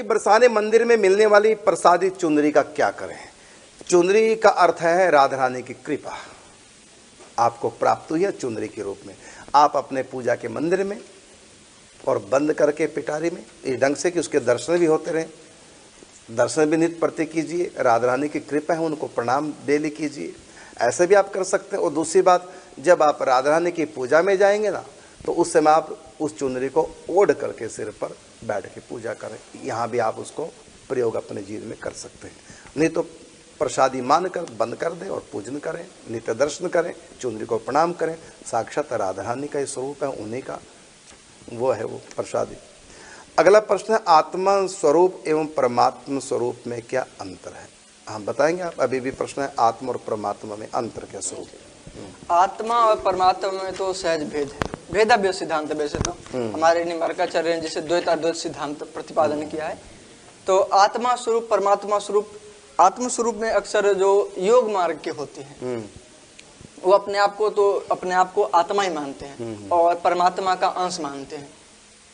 बरसाने मंदिर में मिलने वाली प्रसादी चुनरी का क्या करें। चुनरी का अर्थ है राधा रानी की कृपा आपको प्राप्त हुई है चुनरी के रूप में। आप अपने पूजा के मंदिर में और बंद करके पिटारी में इस ढंग से कि उसके दर्शन भी होते रहें, दर्शन भी नित्य प्रति कीजिए। राधा रानी की कृपा है, उनको प्रणाम डेली कीजिए, ऐसे भी आप कर सकते हैं। और दूसरी बात, जब आप राधा रानी की पूजा में जाएंगे ना, तो उस समय आप उस चुनरी को ओढ़ करके सिर पर बैठ के पूजा करें। यहाँ भी आप उसको प्रयोग अपने जीवन में कर सकते हैं। नहीं तो प्रसादी मानकर बंद कर दें और पूजन करें, नित्य दर्शन करें, चुनरी को प्रणाम करें। साक्षात राधा रानी का ही स्वरूप है, उन्हीं का वो है वो प्रसादी। अगला प्रश्न है, आत्मा स्वरूप एवं परमात्मा स्वरूप में क्या अंतर है। हम बताएंगे। आप अभी भी प्रश्न है, आत्मा और परमात्मा में अंतर क्या स्वरूप है। आत्मा और परमात्मा में तो सहज भेद है, भेदाभेद सिद्धांत। वैसे तो हमारे निम्बार्काचार्य ने जैसे द्वैताद्वैत सिद्धांत प्रतिपादन किया है। तो आत्मा स्वरूप परमात्मा स्वरूप, आत्म स्वरूप में अक्सर जो योग मार्ग के होते हैं वो अपने आप को आत्मा ही मानते हैं और परमात्मा का अंश मानते हैं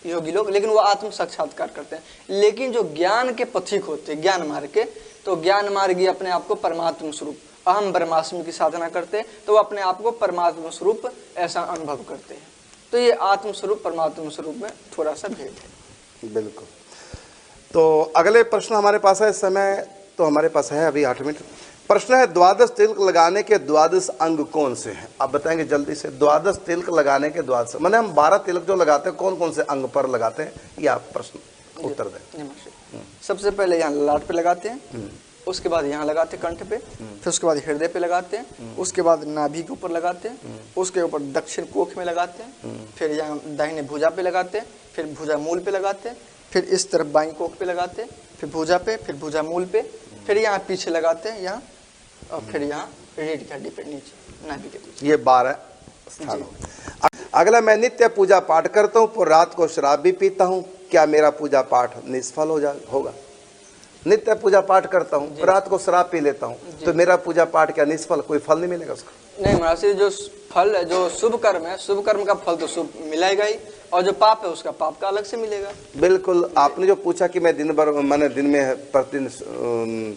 योगी लोग, लेकिन वो आत्म साक्षात्कार करते हैं। लेकिन जो ज्ञान के पथिक होते हैं, ज्ञान मार्ग के, तो ज्ञान मार्गी अपने आप को परमात्मा स्वरूप अहम ब्रह्मास्मि की साधना करते हैं, तो वो अपने आप को परमात्मा स्वरूप ऐसा अनुभव करते हैं। तो ये आत्म स्वरूप परमात्मा स्वरूप में थोड़ा सा भेद है। बिल्कुल। तो अगले प्रश्न हमारे पास है, इस समय तो हमारे पास है अभी 8 मिनट। प्रश्न है, द्वादश तिलक लगाने के द्वादश अंग कौन से हैं। आप बताएंगे जल्दी से। द्वादश तिलक लगाने के द्वादश, मैंने हम 12 तिलक जो लगाते हैं, कौन कौन से अंग पर लगाते हैं, ये आप प्रश्न उत्तर दें। सबसे पहले यहाँ ललाट पे लगाते हैं, उसके बाद यहाँ लगाते हैं कंठ पे, फिर उसके बाद हृदय पे लगाते हैं, उसके बाद नाभि के ऊपर लगाते हैं, उसके ऊपर दक्षिण कोख में लगाते हैं, फिर यहाँ दाहिने भुजा पे लगाते हैं, फिर भुजा मूल पे लगाते हैं, फिर इस तरफ बाईं कोख पे लगाते हैं, फिर भुजा पे, फिर भुजा मूल पे, फिर यहाँ पीछे लगाते हैं यहाँ, और फिर यहाँ रीढ़ की हड्डी पे नीचे नाभि के पीछे। ये 12 स्थान। अगला, मैं नित्य पूजा पाठ करता हूँ पर रात को शराब भी पीता हूँ, क्या मेरा पूजा पाठ निष्फल होगा। नित्य पूजा पाठ करता हूँ, रात को शराब पी लेता हूँ, तो मेरा पूजा पाठ क्या निष्फल, कोई फल नहीं मिलेगा उसका। नहीं महाराज, जो फल है, जो शुभ कर्म है, शुभ कर्म का फल तो शुभ मिलेगा ही, और जो पाप है उसका पाप का अलग से मिलेगा। बिल्कुल। आपने जो पूछा कि मैं दिन भर मैंने दिन में प्रतिदिन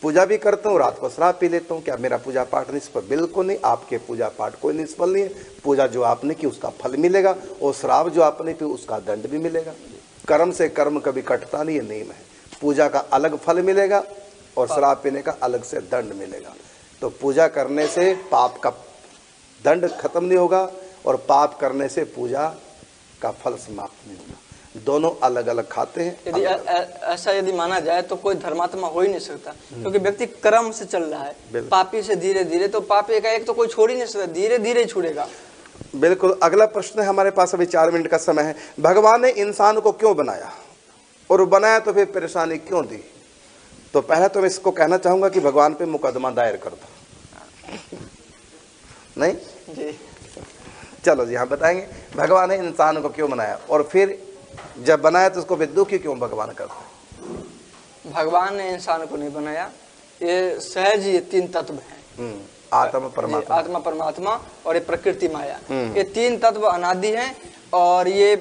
पूजा भी करता हूँ, रात को शराब पी लेता हूँ, क्या मेरा पूजा पाठ निष्फल। बिल्कुल नहीं, आपके पूजा पाठ कोई निष्फल नहीं है। पूजा जो आपने की उसका फल मिलेगा, और शराब जो आपने पी उसका दंड भी मिलेगा। कर्म से कर्म कभी कटता नहीं, ये नियम है। पूजा का अलग फल मिलेगा और शराब पीने का अलग से दंड मिलेगा। तो पूजा करने से पाप का दंड खत्म नहीं होगा, और पाप करने से पूजा का फल समाप्त नहीं होगा। दोनों अलग अलग खाते हैं। यदि ऐसा यदि माना जाए तो कोई धर्मात्मा हो ही नहीं सकता, क्योंकि व्यक्ति कर्म से चल रहा है, पापी से धीरे धीरे, तो पापी का एक तो कोई छोड़ ही नहीं सकता, धीरे धीरे छूटेगा। बिल्कुल। अगला प्रश्न है हमारे पास, अभी 4 मिनट का समय है। भगवान ने इंसान को क्यों बनाया, और बनाया तो फिर परेशानी क्यों दी। तो पहले तो मैं इसको कहना चाहूंगा कि भगवान पे मुकदमा दायर कर दो। नहीं जी, चलो जी, हम बताएंगे भगवान ने इंसान को क्यों बनाया, और फिर जब बनाया तो उसको फिर दुखी क्यों भगवान करते। भगवान ने इंसान को नहीं बनाया, ये सहज ये 3 तत्व हैं, आत्मा परमात्मा, आत्मा परमात्मा और ये प्रकृति माया। ये 3 तत्व अनादि हैं, और ये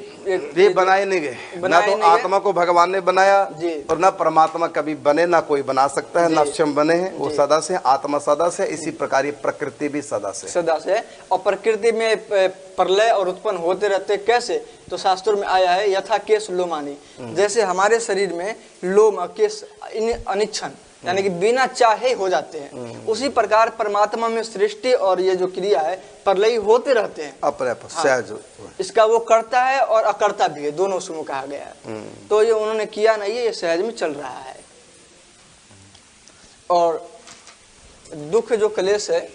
बनाए नहीं गए। ना तो आत्मा को भगवान ने बनाया, और ना परमात्मा कभी बने, ना कोई बना सकता है, ना स्वयं बने हैं। वो सदा से, आत्मा सदा से, इसी प्रकार ये प्रकृति भी सदा से। और प्रकृति में प्रलय और उत्पन्न होते रहते। कैसे, तो शास्त्रों में आया है, यथा केश लोमानी, जैसे हमारे शरीर में लोम केश अनिच्छन यानी कि बिना चाहे हो जाते हैं, उसी प्रकार परमात्मा में सृष्टि और ये जो क्रिया है प्रलय होते रहते हैं अपने सहज। इसका वो करता है और अकर्ता भी है, दोनों समूह कहा गया है। तो ये उन्होंने किया नहीं है, ये सहज में चल रहा है। और दुख जो क्लेश है,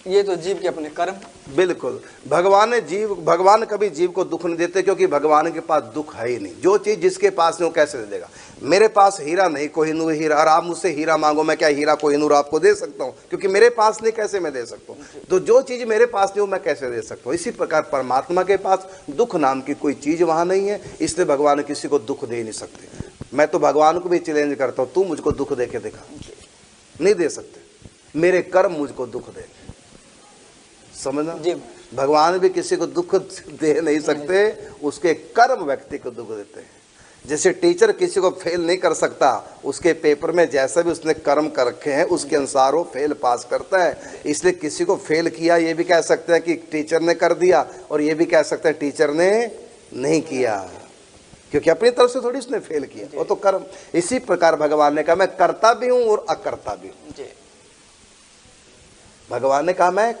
ये तो जीव के अपने कर्म। बिल्कुल। भगवान कभी जीव को दुख नहीं देते, क्योंकि भगवान के पास दुख है ही नहीं। जो चीज जिसके पास नहीं वो कैसे दे देगा। मेरे पास हीरा नहीं, कोहिनूर हीरा, और आप मुझसे हीरा मांगो, मैं क्या हीरा कोहिनूर आपको दे सकता हूँ, क्योंकि मेरे पास नहीं, कैसे मैं दे सकता हूँ। तो जो चीज मेरे पास नहीं वो मैं कैसे दे सकता हूँ। इसी प्रकार परमात्मा के पास दुख नाम की कोई चीज वहां नहीं है, इसलिए भगवान किसी को दुख दे नहीं सकते। मैं तो भगवान को भी चैलेंज करता हूँ, तू मुझको दुख दे के दिखा। नहीं दे सकते, मेरे कर्म मुझको दुख दे, समझना। भगवान भी किसी को दुख दे नहीं सकते, उसके कर्म व्यक्ति को दुख देते हैं। जैसे टीचर किसी को फेल नहीं कर सकता, उसके पेपर में जैसा भी उसने कर्म कर रखे हैं उसके अनुसार वो फेल पास करता है। इसलिए किसी को फेल किया ये भी कह सकते हैं कि टीचर ने कर दिया, और ये भी कह सकते हैं टीचर ने नहीं किया, क्योंकि अपनी तरफ से थोड़ी उसने फेल किया, वो तो कर्म। इसी प्रकार भगवान ने कहा मैं करता भी हूं और अकर्ता भी हूं। भगवान ने कहा मैं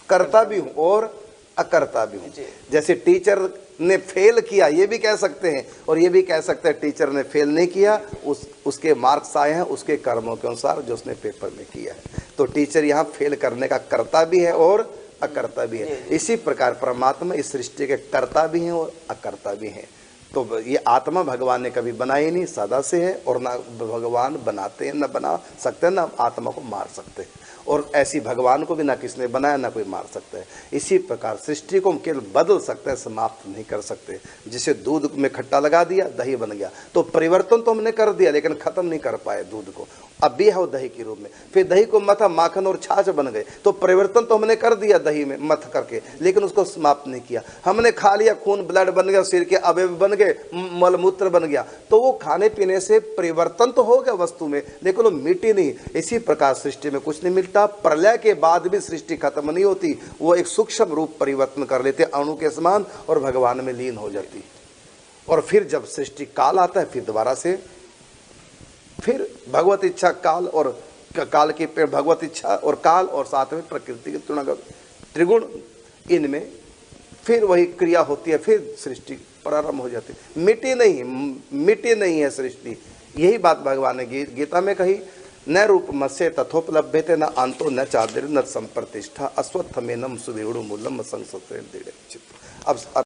करता भी हूं और अकर्ता भी हूं। जैसे टीचर ने फेल किया ये भी कह सकते हैं, और ये भी कह सकते हैं टीचर ने फेल नहीं किया, उसके मार्क्स आए हैं उसके कर्मों के अनुसार जो उसने पेपर में किया है। तो टीचर यहाँ फेल करने का कर्ता भी है और अकर्ता भी है। इसी प्रकार परमात्मा इस सृष्टि के कर्ता भी हैं और अकर्ता भी हैं। तो ये आत्मा भगवान ने कभी बनाई नहीं, सदा से है, और ना भगवान बनाते हैं, ना बना सकते हैं, ना आत्मा को मार सकते हैं, और ऐसी भगवान को भी ना किसने बनाया ना कोई मार सकता है। इसी प्रकार सृष्टि को हम केवल बदल सकते हैं, समाप्त नहीं कर सकते। जिसे दूध में खट्टा लगा दिया दही बन गया, तो परिवर्तन तो हमने कर दिया लेकिन खत्म नहीं कर पाए दूध को, अब भी है वो दही के रूप में। फिर दही को मथा माखन और छाछ बन गए, तो परिवर्तन तो हमने कर दिया दही में मथ करके, लेकिन उसको समाप्त नहीं किया। हमने खा लिया, खून ब्लड बन गया, सिर के अवयव बन गए, मलमूत्र बन गया, तो वो खाने पीने से परिवर्तन तो हो गया वस्तु में, लेकिन वो मिटी नहीं। इसी प्रकार सृष्टि में कुछ नहीं मिलता, प्रलय के बाद भी सृष्टि खत्म नहीं होती, वो एक सूक्ष्म रूप परिवर्तन कर लेते अणु के समान और भगवान में लीन हो जाती। और फिर जब सृष्टि काल आता है फिर दोबारा से फिर भगवत इच्छा काल, और काल की भगवत इच्छा और काल, और साथ में प्रकृति के त्रिगुण, इनमें फिर वही क्रिया होती है, फिर सृष्टि प्रारंभ हो जाती है। मिटी नहीं है सृष्टि। यही बात भगवान ने गीता में कही, न रूपमस्य तथोपलभ्यते न अंतो न चादिर न संप्रतिष्ठा अश्वत्थमेनम सुदृढ़ मूलम संसत्रेण दृढ़। अब